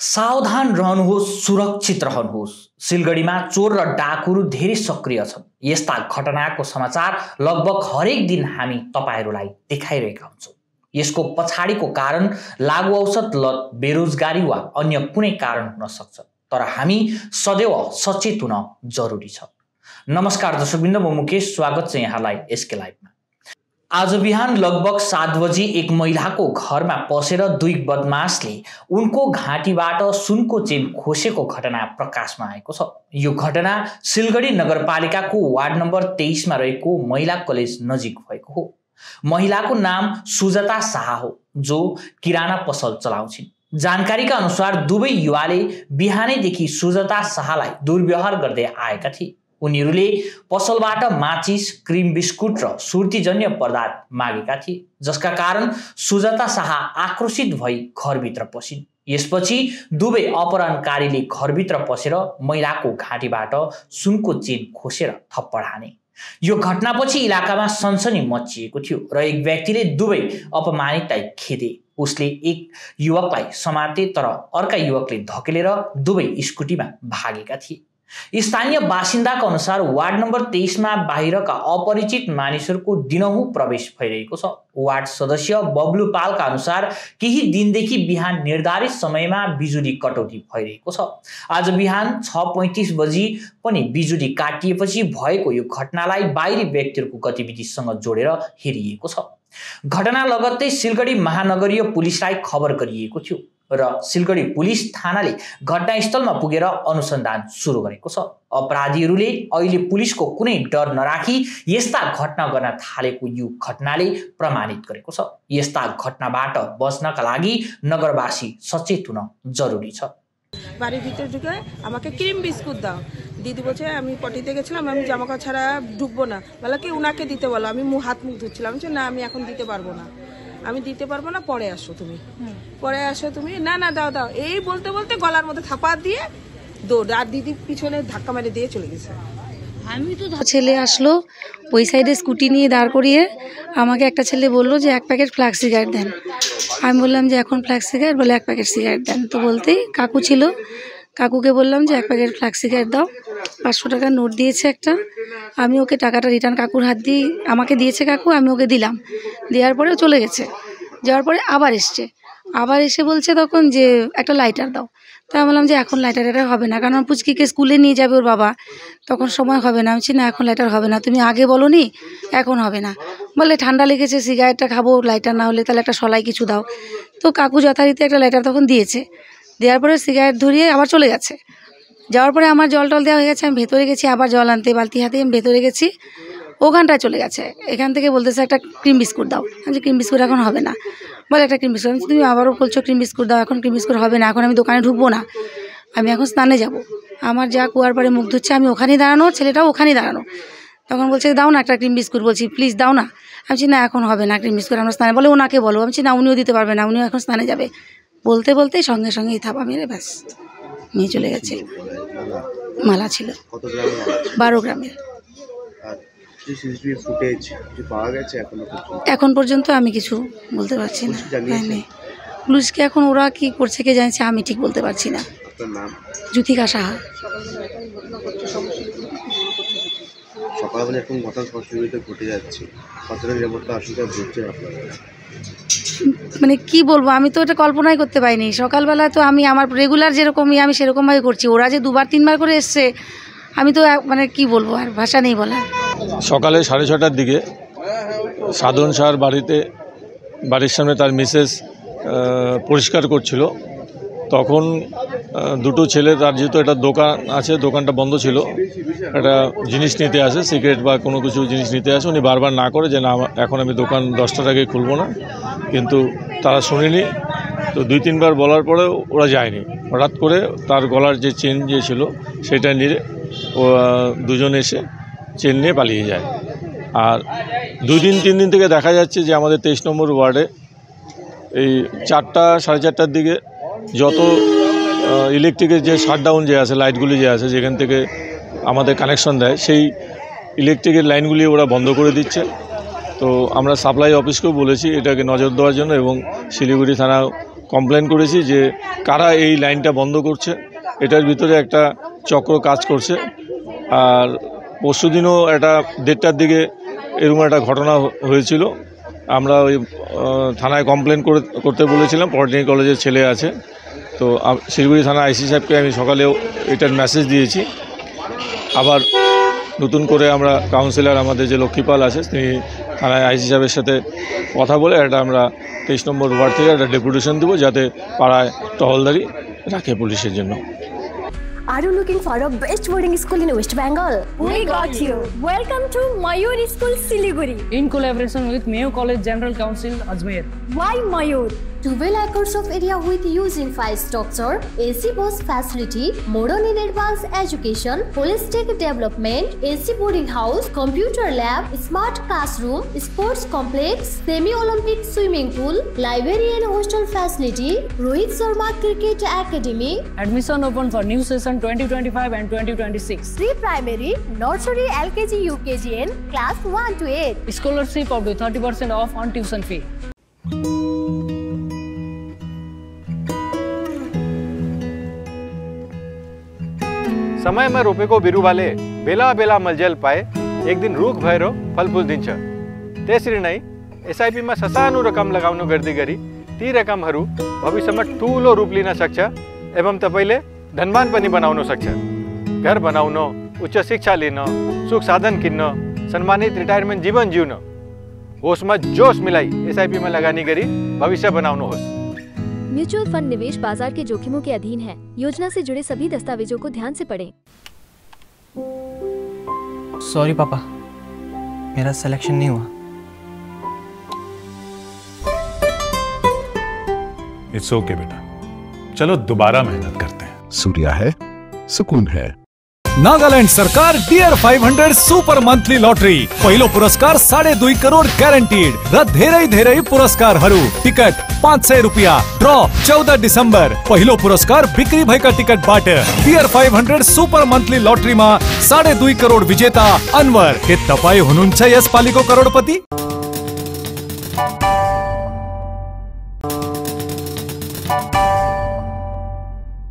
सावधान रहनुहोस्, सुरक्षित रहनुहोस्। सिलगढीमा चोर र डाकुहरू धेरै सक्रिय छन्। यस्ता घटनाको समाचार लगभग हरेक दिन हामी तपाईहरूलाई देखाइरहेका हुन्छौँ। यसको पछाडिको कारण लागु औषध लत, बेरोजगारी वा अन्य कुनै कारण हुन सक्छ, तर हामी सदैव सचेत हुन जरुरी छ। नमस्कार दर्शकवृन्द, म मुकेश, स्वागत छ यहाँलाई एसके लाइभमा। आज बिहान लगभग 7 बजी एक महिलाको घरमा पसेर दुई बदमाशले उनको घाँटीबाट सुनको चेन खोसेको घटना प्रकाशमा आएको छ। यो घटना सिलगढी नगरपालिकाको वार्ड नम्बर 23 मा रहेको महिला कलेज नजिक भएको हो। महिलाको नाम सुजाता शाह हो, जो किराना पसल चलाउँछिन्। जानकारीका अनुसार दुवै युवाले बिहानैदेखि सुजाता शाहलाई दुर्व्यवहार गर्दै आएका थिए। उनीहरूले पसलबाट माचिस, क्रिम बिस्कुट र सुर्तीजन्य पदार्थ मागेका थिए, जसका कारण सुजाता शाह आक्रोशित भई घरभित्र पसिन्। यसपछि दुवै अपहरणकारीले घरभित्र पसेर महिलाको घाँटीबाट सुनको चेन खोसेर थप्पड हाने। यो घटनापछि इलाकामा सनसनी मच्चिएको थियो र एक व्यक्तिले दुवै अपमानितलाई खेदे। उसले एक युवकलाई समाते, तर अर्का युवकले धकेलेर दुवै स्कुटीमा भागेका थिए। स्थानीय बासिन्दाका अनुसार वार्ड नम्बर 23 मा बाहिरका अपरिचित मानिसहरूको दिनहुँ प्रवेश भइरहेको छ। वार्ड सदस्य बब्लु पालका अनुसार केही दिनदेखि बिहान निर्धारित समयमा बिजुली कटौती भइरहेको छ। आज बिहान 6:35 बजी पनि बिजुली काटिएपछि भएको यो घटनालाई बाहिरी व्यक्तिहरूको गतिविधिसँग जोडेर हेरिएको छ। घटना लगत्तै सिलगढी महानगरीय पुलिसलाई खबर गरिएको थियो र सिलगढी पुलिस थानाले घटनास्थलमा पुगेर अनुसन्धान सुरु गरेको छ। अपराधीहरूले अहिले पुलिसको कुनै डर नराखी यस्ता घटना गर्न थालेको यो घटनाले प्रमाणित गरेको छ। यस्ता घटनाबाट बच्नका लागि नगरवासी सचेत हुन जरुरी छ। বাড়ির ভিতরে ঢুকে আমাকে ক্রিম বিস্কুট দাও। দিদি বলছে আমি পটিতে গেছিলাম, আমি জামা কাপড় ছাড়া ঢুকবো না। বলে কি উনাকে দিতে বলো। আমি হাত মুখ ধুচ্ছিলাম, আমি না আমি এখন দিতে পারবো না, আমি দিতে পারবো না, পরে আসো তুমি, পরে আসো তুমি, না না দাও দাও, এই বলতে বলতে গলার মধ্যে থাপা দিয়ে দৌড়, আর দিদি পিছনে ধাক্কা মেরে দিয়ে চলে গেছে। আমি তো ছেলে আসলো ওই সাইডে স্কুটি নিয়ে দাঁড় করিয়ে, আমাকে একটা ছেলে বললো যে 1 প্যাকেট ফ্ল্যাক্স সিগারেট দেন। আমি বললাম যে এখন ফ্ল্যাক্স সিগারেট, বলে 1 প্যাকেট সিগারেট দেন। তো বলতেই কাকু ছিল, কাকুকে বললাম যে 1 প্যাকেট ফ্ল্যাক্স সিগারেট দাও। 500 টাকার নোট দিয়েছে একটা, আমি ওকে টাকাটা রিটার্ন কাকুর হাত দিয়ে আমাকে দিয়েছে কাকু, আমি ওকে দিলাম। দেওয়ার পরে চলে গেছে। যাওয়ার পরে আবার এসে বলছে তখন যে একটা লাইটার দাও। তাই আমি বললাম যে এখন লাইটার এটা হবে না, কারণ পুচকিকে স্কুলে নিয়ে যাবে ওর বাবা, তখন সময় হবে না। আমি বলছি না এখন লাইটার হবে না, তুমি আগে বলো নি, এখন হবে না। বলে ঠান্ডা লেগেছে, সিগারেটটা খাবো, লাইটার না হলে তাহলে একটা সলাই কিছু দাও। তো কাকু যথারীতি একটা লাইটার তখন দিয়েছে। দেওয়ার পরে সিগারেট ধরিয়ে আবার চলে গেছে। যাওয়ার পরে আমার জল টল দেওয়া হয়ে গেছে, আমি ভেতরে গেছি আবার জল আনতে, বালতি হাতে আমি ভেতরে গেছি। ওখানটায় চলে গেছে। এখান থেকে বলতেছে একটা ক্রিম বিস্কুট দাও। আমি ক্রিম বিস্কুট এখন হবে না, বলে একটা ক্রিম বিস্কুট। তুমি আবারও বলছো ক্রিম বিস্কুট দাও, এখন ক্রিম বিস্কুট হবে না, এখন আমি দোকানে ঢুকবো না, আমি এখন স্নানে যাব। আমার যা কুয়ার পাড়ে মুখ ধুচ্ছে, আমি ওখানেই দাঁড়ানো, ছেলেটাও ওখানেই দাঁড়ানো। তখন বলছে দাও না একটা ক্রিম বিস্কুট, বলছি প্লিজ দাও না। আমি বলছি না এখন হবে না ক্রিম বিস্কুট, আমরা স্নানে, বলে ওনাকে বলো। আমি বলছি না উনিও দিতে পারবে না, উনিও এখন স্নানে যাবে। বলতে বলতেই সঙ্গে সঙ্গেই থাপা মেরে ব্যাস নিয়ে চলে গেছে। মালা ছিল 12 গ্রামের। এখন পর্যন্ত আমি কিছু বলতে পারছি না। পুলিশকে এখন ওরা কি করছে কে জানছে, আমি ঠিক বলতে পারছি না। জ্যোতিকা সাহা। সকালবেলা এরকম ঘটনা সংঘটিত ঘটে যাচ্ছে, কতটা নিরাপত্তা আশঙ্কা হচ্ছে আপনারা? মানে কি বলবো, আমি তো এটা কল্পনাই করতে পারিনি। সকালবেলা তো আমি আমার রেগুলার যেরকমই আমি সেরকমভাবে করছি, ওরা যে 2-3 বার করে এসছে, আমি তো মানে কি বলবো, আর ভাষা নেই বলা। সকালে 6:30টার দিকে সাধন শাহর বাড়ির সামনে তার মিসেস পরিষ্কার করছিল। তখন দুটো ছেলে, তার যেহেতু একটা দোকান আছে, দোকানটা বন্ধ ছিল, একটা জিনিস নিতে আসে, সিগারেট বা কোনো কিছু জিনিস নিতে আসে। উনি বারবার না করে যে না এখন আমি দোকান 10টার আগে খুলবো না, কিন্তু তারা শোনেনি। তো 2-3 বার বলার পরেও ওরা যায়নি। হঠাৎ করে তার গলার যে চেন যে ছিল সেটা নিয়ে দুজনে এসে চেন নিয়ে পালিয়ে যায়। আর 2-3 দিন থেকে দেখা যাচ্ছে যে আমাদের 23 নম্বর ওয়ার্ডে এই 4টা-4:30টার দিকে যত ইলেকট্রিকের যে শাটডাউন যে আছে, লাইটগুলি যে আছে যেখান থেকে আমাদের কানেকশন দেয়, সেই ইলেকট্রিকের লাইনগুলি ওরা বন্ধ করে দিচ্ছে। তো আমরা সাপ্লাই অফিসকেও বলেছি এটাকে নজর দেওয়ার জন্য, এবং শিলিগুড়ি থানা কমপ্লেন করেছি যে কারা এই লাইনটা বন্ধ করছে, এটার ভিতরে একটা চক্র কাজ করছে। আর পরশুদিনও একটা 1:30টার দিকে এরকম একটা ঘটনা হয়েছিল। আমরা ওই থানায় কমপ্লেন করতে বলেছিলাম, পলিটেকনিক কলেজের ছেলে আছে, তো শিলিগুড়ি থানা আইসি সাহেবকে আমি সকালেও এটার মেসেজ দিয়েছি। আবার নতুন করে আমরা কাউন্সিলর আমাদের যে লক্ষ্মীপাল আছে তিনি থানায় আইসি সাহেবের সাথে কথা বলে একটা আমরা 23 নম্বর ওয়ার্ড থেকে একটা ডেপুটেশন দেবো, যাতে পাড়ায় টহলদারি রাখে পুলিশের জন্য। Are you looking for a best boarding school in West Bengal? We got you. Welcome to Mayur School, Siliguri. In collaboration with Mayo College General Council, Ajmer. Why Mayur? 12 acres of area with huge infrastructure, AC bus facility, modern and advanced education, holistic development, AC boarding house, computer lab, smart classroom, sports complex, semi-Olympic swimming pool, library and hostel facility, Rohit Sharma Cricket Academy. Admission open for new session 2025 and 2026. Pre-primary, nursery, LKG, UKG and class 1 to 8. Scholarship up to 30% off on tuition fee. समय में रोपे को बिरु वाले बेला बेला मलजल पाए एक दिन रूख भैरो फल फूल दिन्छ त्यसरी नै एसआईपी में ससानो रकम लगाउनु गर्दै गरी ती रकमहरू भविष्यमा ठूलो रूप लिन सक्छ एवं तपाईले धनवान पनि बनाउन सक्छ। घर बनाउन, उच्च शिक्षा लिन, सुख साधन किन्न, सम्मानित रिटायरमेन्ट जीवन जिउन होसमा जोश मिलाई एसआईपी में लगानी गरी भविष्य बनाउनुहोस्। म्यूचुअल फंड निवेश बाजार के जोखिमों के अधीन है। योजना से जुड़े सभी दस्तावेजों को ध्यान से पढ़ें। सॉरी पापा, मेरा सिलेक्शन नहीं हुआ। इट्स ओके बेटा, चलो दोबारा मेहनत करते हैं। सूर्या है, सुकून है। नागालैंड सरकार डियर 500 सुपर मंथली लॉटरी पहिलो पुरस्कार 2.5 करोड़ ग्यारेंटीड र धेरै पुरस्कारहरू। टिकट 500 रुपियाँ। ड्र 14 डिसेम्बर। पहिलो पुरस्कार बिक्री भएका टिकटबाट। डियर 500 सुपर मंथली लॉटरीमा 2.5 करोड़ विजेता अनवर। के तपाई हुनुहुन्छ यस पालिको करोडपति?